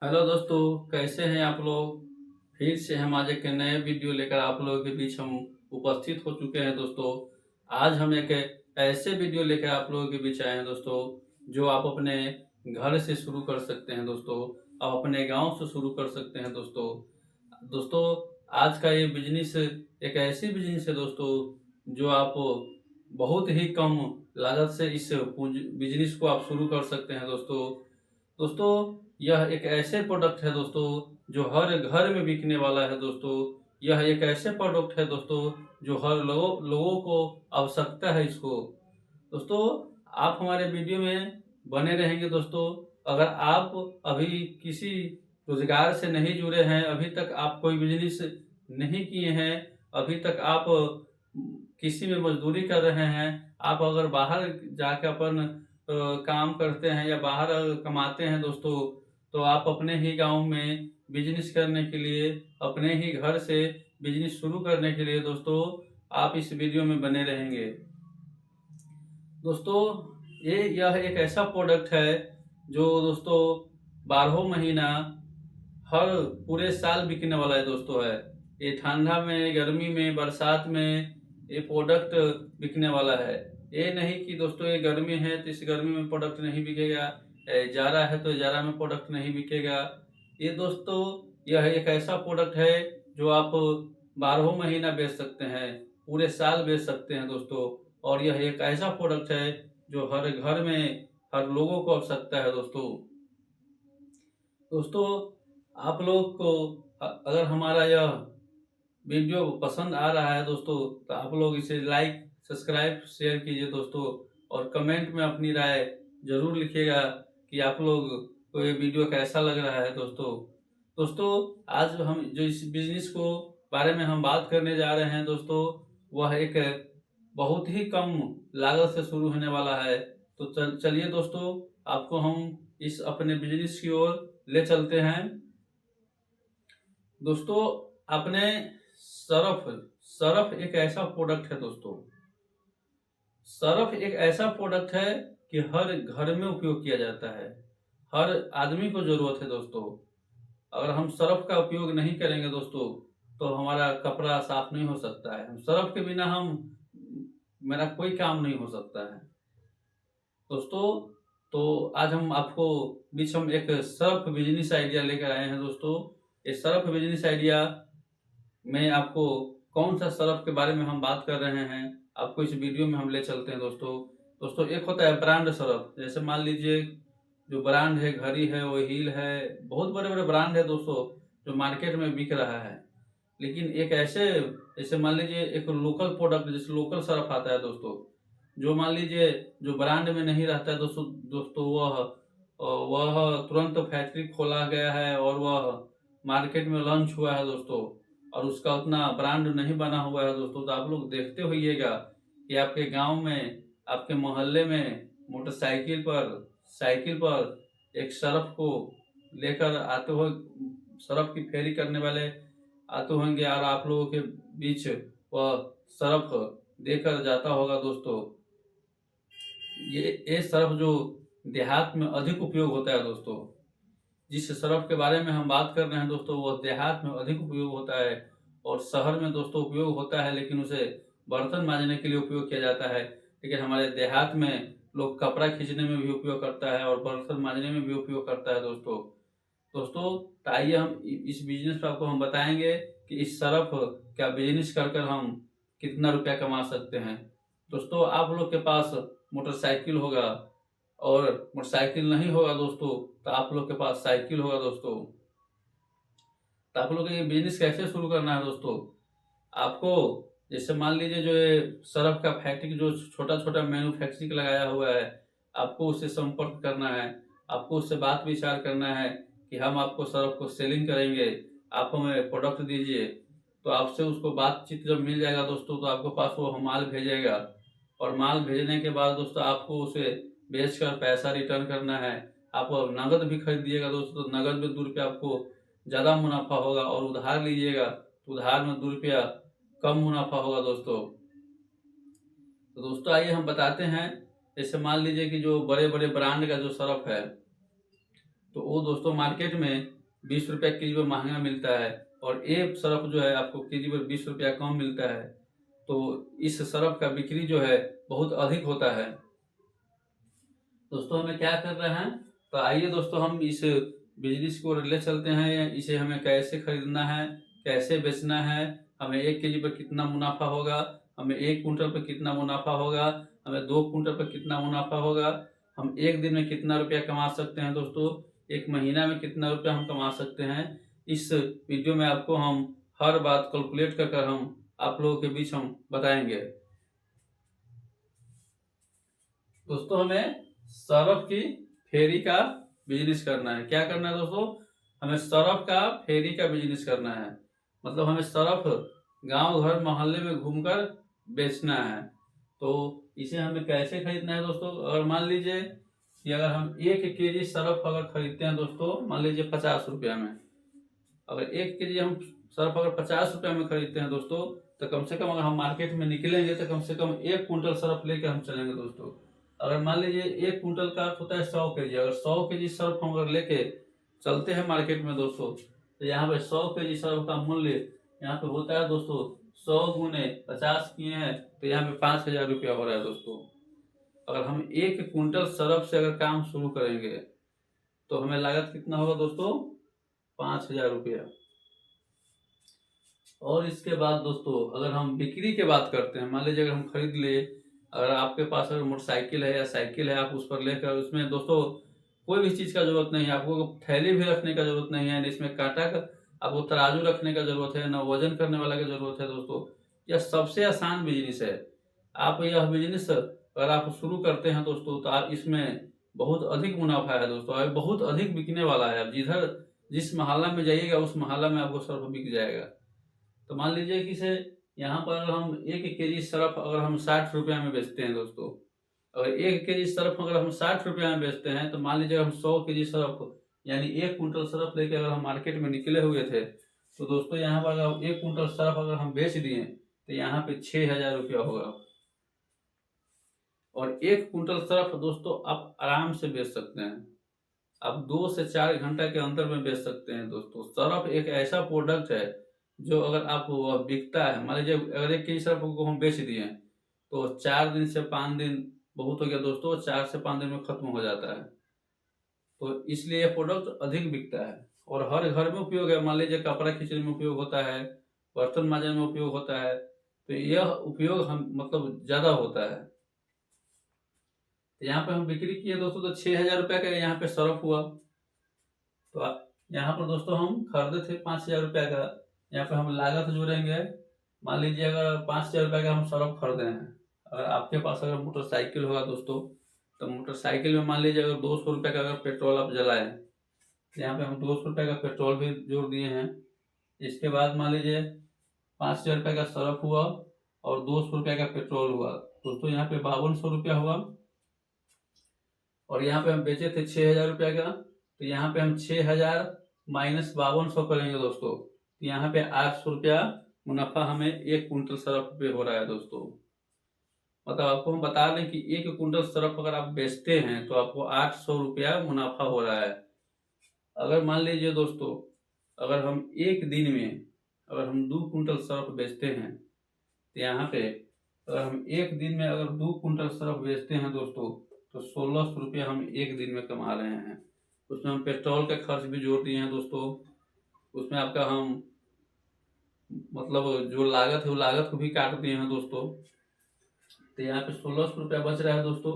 Hello दोस्तों, कैसे हैं आप लोग। फिर से हम आज एक नए वीडियो लेकर आप लोगों के बीच हम उपस्थित हो चुके हैं दोस्तों। आज हम एक ऐसे वीडियो लेकर आप लोगों के बीच आए हैं दोस्तों, जो आप अपने घर से शुरू कर सकते हैं दोस्तों। आप अपने गांव से शुरू कर सकते हैं दोस्तों। दोस्तों, आज का ये बिजनेस एक ऐसी बिजनेस है दोस्तों, जो आप बहुत ही कम लागत से इस बिजनेस को आप शुरू कर सकते हैं दोस्तों। दोस्तों, यह एक ऐसे प्रोडक्ट है दोस्तों, जो हर घर में बिकने वाला है दोस्तों। यह एक ऐसे प्रोडक्ट है दोस्तों, जो हर लोगों को आवश्यकता है इसको। दोस्तों, आप हमारे वीडियो में बने रहेंगे दोस्तों। अगर आप अभी किसी रोजगार से नहीं जुड़े हैं, अभी तक आप कोई बिजनेस नहीं किए हैं, अभी तक आप किसी में मजदूरी कर रहे हैं, आप अगर बाहर जाकर अपन काम करते हैं या बाहर कमाते हैं दोस्तों, तो आप अपने ही गांव में बिजनेस करने के लिए, अपने ही घर से बिजनेस शुरू करने के लिए दोस्तों, आप इस वीडियो में बने रहेंगे दोस्तों। यह एक ऐसा प्रोडक्ट है जो दोस्तों 12 महीना हर पूरे साल बिकने वाला है दोस्तों। है ये ठंडा में, गर्मी में, बरसात में ये प्रोडक्ट बिकने वाला है। ये नहीं कि दोस्तों ये गर्मी है तो इस गर्मी में प्रोडक्ट नहीं बिकेगा, जाड़ा है तो जाड़ा में प्रोडक्ट नहीं बिकेगा। ये दोस्तों, यह एक ऐसा प्रोडक्ट है जो आप 12 महीना बेच सकते हैं, पूरे साल बेच सकते हैं दोस्तों। और यह एक ऐसा प्रोडक्ट है जो हर घर में हर लोगों को आवश्यकता है दोस्तों। दोस्तों, आप लोग को अगर हमारा यह वीडियो पसंद आ रहा है दोस्तों, तो आप लोग इसे लाइक, सब्सक्राइब, शेयर कीजिए दोस्तों। और कमेंट में अपनी राय जरूर लिखिएगा कि आप लोग को ये वीडियो कैसा लग रहा है दोस्तों। दोस्तों, आज हम जो इस बिजनेस को बारे में हम बात करने जा रहे हैं दोस्तों, वह एक बहुत ही कम लागत से शुरू होने वाला है। तो चलिए दोस्तों, आपको हम इस अपने बिजनेस की ओर ले चलते हैं दोस्तों। अपने सरफ सरफ एक ऐसा प्रोडक्ट है दोस्तों। सरफ एक ऐसा प्रोडक्ट है कि हर घर में उपयोग किया जाता है, हर आदमी को जरूरत है दोस्तों। अगर हम सरफ का उपयोग नहीं करेंगे दोस्तों, तो हमारा कपड़ा साफ नहीं हो सकता है। हम सरफ के बिना हम मेरा कोई काम नहीं हो सकता है दोस्तों। तो आज हम आपको बीच हम एक सर्फ बिजनेस आइडिया लेकर आए हैं दोस्तों। ये सर्फ बिजनेस आइडिया में आपको कौन सा सर्फ के बारे में हम बात कर रहे हैं, आपको इस वीडियो में हम ले चलते हैं दोस्तों। दोस्तों, एक होता है ब्रांड सर्फ, जैसे मान लीजिए जो ब्रांड है, घड़ी है, वो हील है, बहुत बड़े बड़े ब्रांड है दोस्तों, जो मार्केट में बिक रहा है। लेकिन एक ऐसे, जैसे मान लीजिए एक लोकल प्रोडक्ट, जैसे लोकल सर्फ आता है दोस्तों, जो मान लीजिए जो ब्रांड में नहीं रहता है दोस्तों दोस्तों वह तुरंत फैक्ट्री खोला गया है और वह मार्केट में लॉन्च हुआ है दोस्तों, और उसका उतना ब्रांड नहीं बना हुआ है दोस्तों। तो आप लोग देखते होइएगा कि आपके गांव में, आपके मोहल्ले में मोटरसाइकिल पर, साइकिल पर एक सर्फ को लेकर आते हुए, सर्फ की फेरी करने वाले आते होंगे, और आप लोगों के बीच वह सर्फ देकर जाता होगा दोस्तों। ये सर्फ जो देहात में अधिक उपयोग होता है दोस्तों, जिस सर्फ के बारे में हम बात कर रहे हैं दोस्तों, वह देहात में अधिक उपयोग होता है और शहर में दोस्तों उपयोग होता है, लेकिन उसे बर्तन मांजने के लिए उपयोग किया जाता है। लेकिन हमारे देहात में लोग कपड़ा खींचने में भी उपयोग करता है और बर्तन मांजने में भी उपयोग करता है दोस्तों। दोस्तों, तो आइए हम इस बिजनेस पर आपको हम बताएंगे कि इस सर्फ का बिजनेस कर कर हम कितना रुपया कमा सकते हैं। दोस्तों, आप लोग के पास मोटरसाइकिल होगा, और मोटरसाइकिल नहीं होगा दोस्तों तो आप लोग के पास साइकिल होगा दोस्तों। तो आप लोग को ये बिजनेस कैसे शुरू करना है दोस्तों। आपको, जैसे मान लीजिए जो ये सर्फ का फैक्ट्री जो छोटा छोटा मैन्युफैक्चरिंग लगाया हुआ है, आपको उससे संपर्क करना है, आपको उससे बात विचार करना है कि हम आपको सर्फ को सेलिंग करेंगे, आप हमें प्रोडक्ट दीजिए। तो आपसे उसको बातचीत जब मिल जाएगा दोस्तों, तो आपके पास वो माल भेजेगा, और माल भेजने के बाद दोस्तों आपको उसे बेचकर पैसा रिटर्न करना है। आप नगद भी खरीदिएगा दोस्तों, तो नगद में 2 रुपया आपको ज़्यादा मुनाफा होगा, और उधार लीजिएगा तो उधार में 2 रुपया कम मुनाफा होगा दोस्तों। तो दोस्तों, आइए हम बताते हैं। जैसे मान लीजिए कि जो बड़े बड़े ब्रांड का जो सर्फ है, तो वो दोस्तों मार्केट में 20 रुपया के जी पर महंगा मिलता है, और ये सरफ जो है आपको के जी पर 20 रुपया कम मिलता है। तो इस सरफ का बिक्री जो है बहुत अधिक होता है। दोस्तों हमें क्या कर रहे हैं, तो आइए दोस्तों हम इस बिजनेस को ले चलते हैं। इसे हमें कैसे खरीदना है, कैसे बेचना है, हमें 1 केजी पर कितना मुनाफा होगा, हमें 1 कुंटल पर कितना मुनाफा होगा, हमें 2 कुंटल पर कितना मुनाफा होगा, हम एक दिन में कितना रुपया कमा सकते हैं दोस्तों, एक महीना में कितना रुपया हम कमा सकते हैं। इस वीडियो में आपको हम हर बात कैलकुलेट कर हम आप लोगों के बीच हम बताएंगे। दोस्तों हमें सरफ की फेरी का बिजनेस करना है। क्या करना है दोस्तों, हमें सरफ का फेरी का बिजनेस करना है। मतलब हमें सरफ गांव घर मोहल्ले में घूमकर बेचना है। तो इसे हमें कैसे खरीदना है दोस्तों, अगर मान लीजिए कि अगर हम 1 केजी सरफ अगर खरीदते हैं दोस्तों, मान लीजिए 50 रुपया में, अगर 1 केजी हम सरफ अगर 50 रुपया में खरीदते हैं दोस्तों, तो कम से कम अगर हम मार्केट में निकलेंगे तो कम से कम 1 कुंटल सरफ लेकर हम चलेंगे दोस्तों। अगर मान लीजिए 1 कुंटल का होता है 100 केजी, अगर 100 केजी सरफ हम अगर लेके चलते हैं मार्केट में दोस्तों, तो यहाँ पे 100 केजी सरफ का मूल्य यहाँ पे होता है दोस्तों 100 गुने 50 किए हैं तो यहाँ पे 5,000 रुपया हो रहा है दोस्तों। अगर हम 1 कुंटल सरफ से अगर काम शुरू करेंगे तो हमें लागत कितना होगा दोस्तों, 5,000 रुपया। और इसके बाद दोस्तों अगर हम बिक्री की बात करते हैं, मान लीजिए अगर हम खरीद लिए, अगर आपके पास अगर मोटरसाइकिल है या साइकिल है, आप उस पर लेकर उसमें दोस्तों कोई भी चीज़ का जरूरत नहीं है, आपको थैली भी रखने का जरूरत नहीं है, इसमें कांटा का आपको तराजू रखने का जरूरत है, ना वजन करने वाला की जरूरत है दोस्तों। यह सबसे आसान बिजनेस है। आप यह बिजनेस अगर आप शुरू करते हैं दोस्तों, तो आप इसमें बहुत अधिक मुनाफा है दोस्तों, और बहुत अधिक बिकने वाला है। आप जिधर जिस मोहल्ला में जाइएगा उस मोहल्ला में आपको सर्फ बिक जाएगा। तो मान लीजिए कि से यहाँ पर हम 1 केजी सरफ अगर हम 60 रुपया में बेचते हैं दोस्तों, अगर 1 केजी सरफ अगर हम 60 रुपया में बेचते हैं, तो मान लीजिए हम 100 केजी सरफ यानी 1 कुंटल सरफ लेके अगर हम मार्केट में निकले हुए थे, तो दोस्तों यहाँ पर अगर 1 कुंटल सरफ अगर हम बेच दिए तो यहाँ पे 6,000 रुपया होगा। और 1 कुंटल सरफ दोस्तों आप आराम से बेच सकते हैं, आप 2 से 4 घंटा के अंदर में बेच सकते हैं दोस्तों। सरफ एक ऐसा प्रोडक्ट है जो अगर आप बिकता है, मान लीजिए अगर 1 केजी सरफ को हम बेच दिए तो 4 दिन से 5 दिन बहुत हो गया दोस्तों, 4 से 5 दिन में खत्म हो जाता है। तो इसलिए यह प्रोडक्ट अधिक बिकता है और हर घर में उपयोग है। मान लीजिए कपड़ा खींचने में उपयोग होता है, बर्तन मांजने में उपयोग होता है, तो यह उपयोग हम मतलब ज्यादा होता है। तो यहाँ पे हम बिक्री किए दोस्तों तो 6,000 रुपया का यहाँ पे सरफ हुआ। तो यहाँ पर दोस्तों हम खरीदे थे 5,000 रुपया का, यहाँ पे हम लागत जोड़ेंगे। मान लीजिए अगर 5,000 रुपया का हम सरफ खरीदे हैं, अगर आपके पास अगर मोटरसाइकिल होगा दोस्तों, तो मोटरसाइकिल में मान लीजिए अगर 200 रुपये का अगर पेट्रोल आप जलाए, तो यहाँ पे हम 200 रुपये का पेट्रोल भी जोड़ दिए हैं। इसके बाद मान लीजिए 5,000 रुपये का सरफ हुआ और 200 रुपये का पेट्रोल हुआ दोस्तों, यहाँ पे 5200 रुपया हुआ। और यहाँ पे हम बेचे थे 6,000 रुपया का, तो यहाँ पे हम 6,000 माइनस 5200 करेंगे दोस्तों, तो यहाँ पे 800 रुपया मुनाफा हमें 1 कुंटल सरफ पे हो रहा है दोस्तों। मतलब आपको हम बता दें कि 1 कुंटल सरफ अगर आप बेचते हैं तो आपको 800 रुपया मुनाफा हो रहा है। अगर मान लीजिए दोस्तों अगर हम एक दिन में अगर हम 2 कुंटल सरफ बेचते हैं, तो यहाँ पे अगर हम एक दिन में अगर 2 कुंटल सरफ बेचते हैं दोस्तों, तो 1,600 रुपया हम एक दिन में कमा रहे हैं। उसमें हम पेट्रोल का खर्च भी जोड़ दिए हैं दोस्तों, उसमें आपका हम मतलब जो लागत है वो लागत को भी काट दिए हैं दोस्तों। तो यहाँ पे 1,600 रुपया बच रहा है दोस्तों।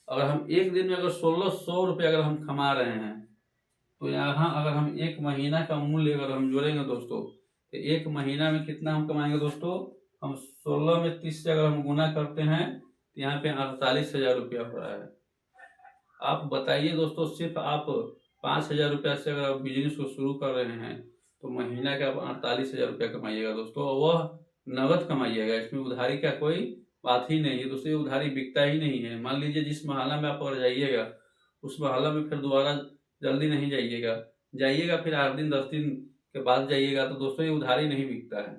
अगर हम एक दिन में अगर 1,600 रुपया अगर हम कमा रहे हैं, तो यहाँ अगर हम 1 महीना का मूल्य अगर हम जोड़ेंगे दोस्तों, तो 1 महीना में कितना हम कमाएंगे दोस्तों, हम 16 में 30 से अगर हम गुना करते हैं तो यहाँ पे 48,000 रुपया हो रहा है। आप बताइए दोस्तों, सिर्फ आप 5,000 रुपया से अगर आप बिजनेस को शुरू कर रहे हैं तो महीना का आप 48,000 रुपया कमाइएगा दोस्तों, और वह नगद कमाइएगा। इसमें उधारी का कोई बात ही नहीं है दोस्तों, ये उधारी बिकता ही नहीं है। मान लीजिए जिस मोहल्ला में आप अगर जाइएगा उस मोहल्ला में फिर दोबारा जल्दी नहीं जाइएगा फिर 8 दिन 10 दिन के बाद जाइएगा, तो दोस्तों ये उधारी नहीं बिकता है।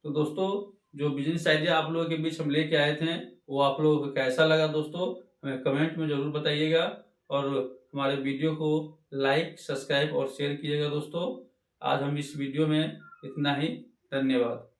तो दोस्तों जो बिजनेस आइडिया आप लोगों के बीच हम लेके आए थे वो आप लोगों को कैसा लगा दोस्तों, हमें कमेंट में जरूर बताइएगा। और हमारे वीडियो को लाइक, सब्सक्राइब और शेयर कीजिएगा दोस्तों। आज हम इस वीडियो में इतना ही। धन्यवाद।